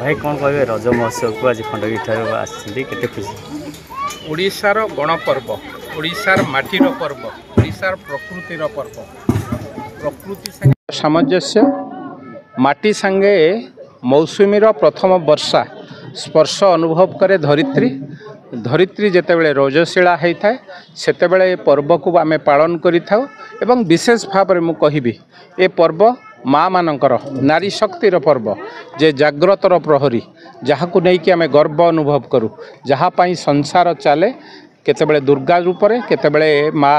भाई कौन कहे रज महोत्सव को आज खंडगिरी आते खुशी ओडिशार गणपर्व ओडिशार माटीर पर्व ओडिशार प्रकृतिर पर्व प्रकृति संगे सामंजस्य माटी संगे मौसुमीर प्रथम वर्षा स्पर्श अनुभव करे धरित्री धरित्री जितेबले रजशीला होता है सेतेबले पर्व को आम पालन करिथाउ विशेष भाव में मुझे कहबी ए पर्व माँ मानकर नारी शक्तिर पर्व जे जाग्रतर प्रहरी जहाँ को लेकिन आम गर्व अनुभव करूँ जहाँ पाई संसार चले केतेबले दुर्गा रूप में केतेबले माँ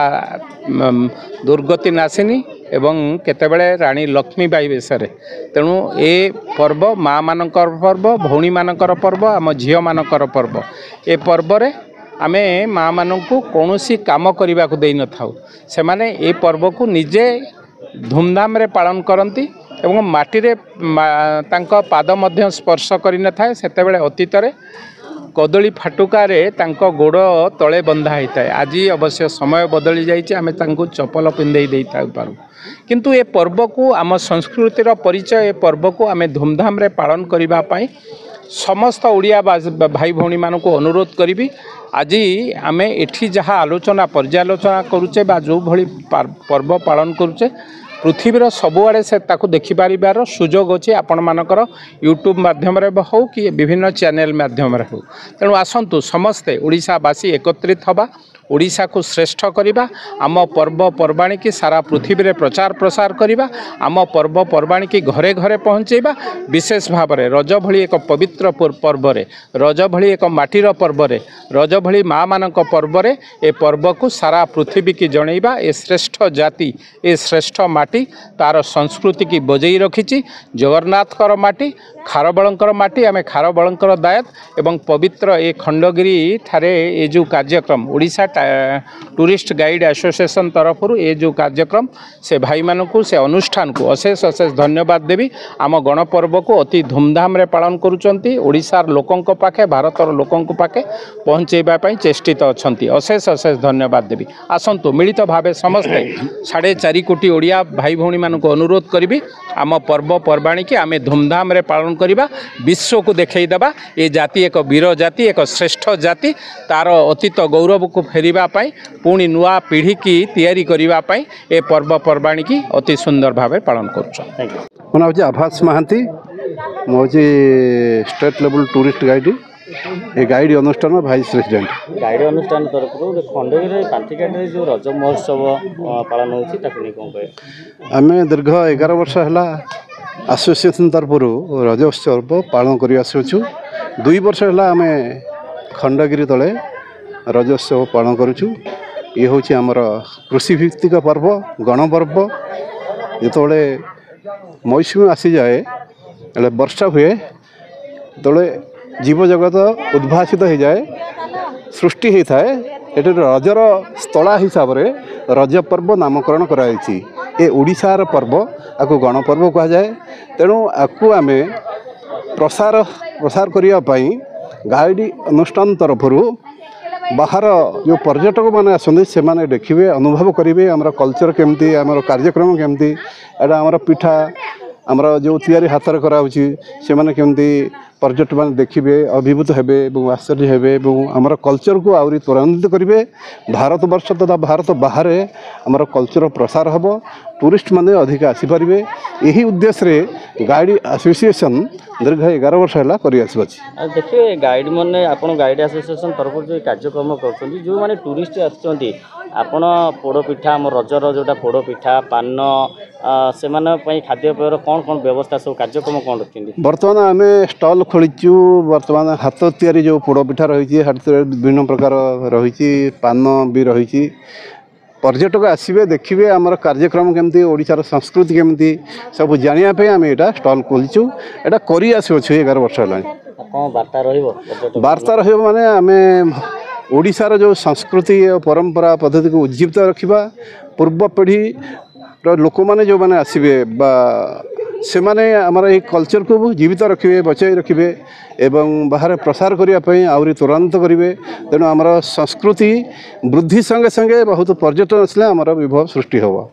दुर्गति नाशिनी एवं केतेबले रानी लक्ष्मीबाई बेशरे तेणु ए पर्व माँ मानकर पर्व भौणी मानकर पर्व आम झील मानकर पर्व ए पर्व रे आमे माँ मानू कौन काम करने को दे न था से माने ए पर्व को निजे धूमधाम रे पालन करती एवं माटीरे तांका पाद मध्य स्पर्श कर न था सेतेबेले अतीत रे कदली फाटुकारे तांको गोड़ तले बंधा होता है आज अवश्य समय बदली जाइए आम चपल पिंधे दे पारू किंतु ए पर्व को आम संस्कृतिर परिचय ए पर्व को आम धूमधाम रे पालन करने समस्त ओडिया भाई भौणी मान को अनुरोध करी आज आम एठी जहाँ आलोचना पर्यालोचना करुचे बा जो भली पर्व पालन करुचे पृथ्वीर सबुआड़े से ताकू देखिपार सुजोग अच्छे आपण मानकर यूट्यूब माध्यम हो कि विभिन्न चैनल माध्यम हो तेणु आसतु समस्ते ओडिशावासी एकत्रित हवा ओडिशा को श्रेष्ठ करवा आम पर्वपर्वाणी की सारा पृथ्वी में प्रचार प्रसार करवा आम पर्वपर्वाणी की घरे घरे पहुँचेबा विशेष भाव में रज भली एक पवित्र पर्व रज भली एक माटीर पर्व रज भली माँ मान पर्व ए पर्व को सारा पृथ्वी की जनइबा ए श्रेष्ठ जाति ए श्रेष्ठ माटी तार संस्कृति की बजई रखी जगन्नाथकर माटी खारबलंकर माटी आम खारबलंकर दायत एवं पवित्र ए खंडगिरी ठारे ए जो कार्यक्रम ओडिशा टूरिस्ट गाइड एसोसिएशन तरफ ये जो कार्यक्रम से भाई मानू से अनुष्ठान को अशेष अशेष धन्यवाद देवी आम गणपर्व को अति धूमधाम रे पालन करुचंती ओडिशार लोकों पाखे भारतर लोकों पाखे पहुँचेबाई चेष्टित अच्छी अशेष अशेष धन्यवाद देवी आसतु मिलित भाव समस्ते 4.5 कोटी ओडिया भाई भौणी मानू अनुरोध करी आम पर्वपर्वाणी की आम धूमधाम रे पालन करवा विश्व को देखईदेवा ये जाति एक वीर जाति एक श्रेष्ठ जाति तार अतीत गौरव को फेरिबा पाई पुणी नुआ पीढ़ी की तैयारी करिबा पाई ए पर्वपर्वाणी की अति सुंदर भाव पालन कर मोना हूँ आभास महांती मुझे state level tourist guide a guide अनुष्ठान भाइस प्रेसिडेंट गाइड अनुष्ठान तरफ खंडगिरी पांठिकाटे जो रज महोत्सव पालन होती आम दीर्घ 11 वर्ष है एसोसिएशन तरफ रज उत्सव पालन कर 2 वर्ष है आम खंडगिरी तले रजोत्सव पालन करुचु ये हूँ आमर कृषि भित्तिक पर्व गणपर्व जिते मौसुमी आसी जाए वर्षा हुए जो जीव जगत उद्भासित हो जाए सृष्टि होता है ये रजर स्थला हिसाब से रज पर्व नामकरण कराई ए ओडिशार पर्व आपको गणपर्व कह जाए तेणु आपको आम प्रसार प्रसार करने गाइड अनुष्ठान तरफ बाहर जो पर्यटक मैंने आसते देखिए अनुभव करेंगे आम कल्चर केमती आम कार्यक्रम केमती एटा आम पिठा आमर जो तैयारी हाथ कराऊँगी से मैंने केमती पर्यटक मैंने देखिए अभिभूत हेबे आश्चर्य हेबे आमर कल्चर को आहरी त्वरान्वित करेंगे भारत वर्ष तथा भारत बाहर आमर कल्चर प्रसार हम टूरिस्ट माने अधिक आसीपारे यही उद्देश्य गाइड एसोसिएशन दीर्घ 11 वर्ष है कर देखिए गाइड मैंने आप गाइड एसोसिएशन तरफ जो कार्यक्रम कर जो मैंने टूरिस्ट आसुँच आपण पोड़पिठा आम रजर जोटा पोड़पिठा पान से खाद्यपेयर कौन कौन व्यवस्था सब कार्यक्रम कौन रखी बर्तमान आम स्टल खोलीचु बर्तमान हाथ तैयारी जो पोड़पिठा रही हाथ विभिन्न प्रकार रही पान भी रही पर्यटक आसवे देखिए आमर कार्यक्रम केमती ओडिशार संस्कृति केमती सब जानापी आम यहाँ स्टल खोलीचु यहाँ कर 11 वर्ष है वार्ता माने आम ओडिशार जो संस्कृति और परंपरा पद्धति को उज्जीवित रखा पूर्व पीढ़ी लोक मैंने जो मैंने आसवे से माने आमर ये कल्चर को जीवित रखिए बचाई रखिए एवं बाहर प्रसार करने आहरी त्वरान्वित करेंगे तेणु आमर संस्कृति वृद्धि संगे संगे बहुत पर्यटन आसले आमर विभव सृष्टि होगा।